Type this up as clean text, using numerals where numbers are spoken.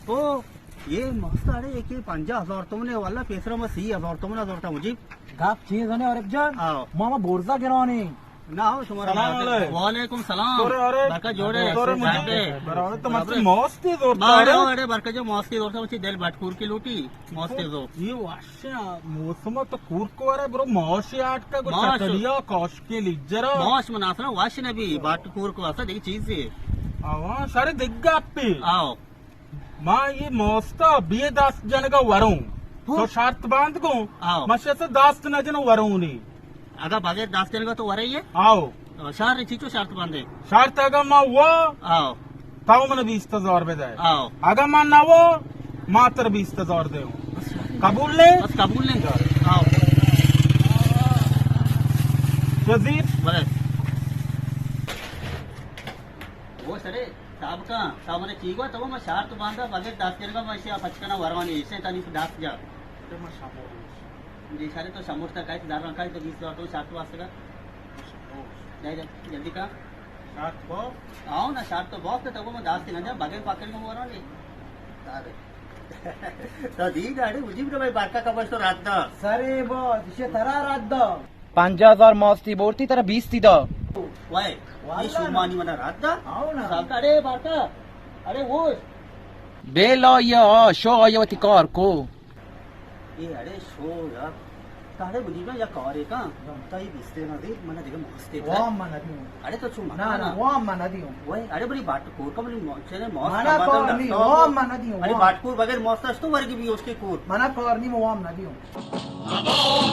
ओ ये मस्त अरे एक 50,000 तुमने वाला पेसरा में 30,000 तुमने जोरता मुझे गाप चीज है और एक जन आओ मामा बोरसा गिरवानी ना हो तुम्हारा वालेकुम सलाम बरका जोड़े बराबर तो मस्त मस्त ही जोरता बारे अरे बरका जो मस्त ही जोरता मुझे दिल भटकूर की लूटी मस्त ही जो ये वाशा मौसम तो कूर अरे ब्रो मौशी आट का कुछ चटड़िया कौश के लिजरा मौश मनासना वाश ने भी भटकूर को ऐसा देखी चीज से आवा सारे दिग्गा पे आओ माँ ये मौस्ता बी 10 जन का वरूं तो शर्त बांध को आओ मशे से 10 न जन वरूं नहीं अगर बगैर 10 दिन का तो वरही है आओ शहर चीचो शर्त बांधे शर्त अगर माँ वो आओ ताऊ मैंने 20,000 रुपए दे आओ अगर माँ ना वो मात्र 20,000 दे कबूल ले बस कबूल नहीं आओ वजीर बस वो सरे साहब का साहब मैंने ठीक हुआ तो मैं शर्त बांधा बगैर 10 दिन का मैं इसे पचकना वरवानी इसे तनी से 10 जा जी सारे तो समोसा काय दार काय तो 20,000 तो शर्त वास्ते का जल्दी का शर्त बॉक्स आओ ना शर्त तो बॉक्स तो मैं 10 दिन जा बगैर पकड़ को वरवानी तो दी गाड़ी मुझे भी भाई बारका का बस तो रात दा सरे बॉस इसे तरा रात दा 50,000 मौस्ती बोरती तरह 20 थी दा वाय ये शुमानी मना रात दा आओ ना साहब अरे बारका अरे वो बेलो ये शो आयवती कार को ये अरे शो यार तारे मुझे ना या कार है का ताई दिसते ना दे मना देखो मस्त है वाह मना दियो अरे तो छू ना ना वाह मना दियो वही अरे बड़ी बाटकोर का बड़ी चले मौत मना कार नहीं वाह मना दियो अरे बाटकोर बगैर मौत तो वर्ग भी उसके कोर मना कार नहीं वाह मना दियो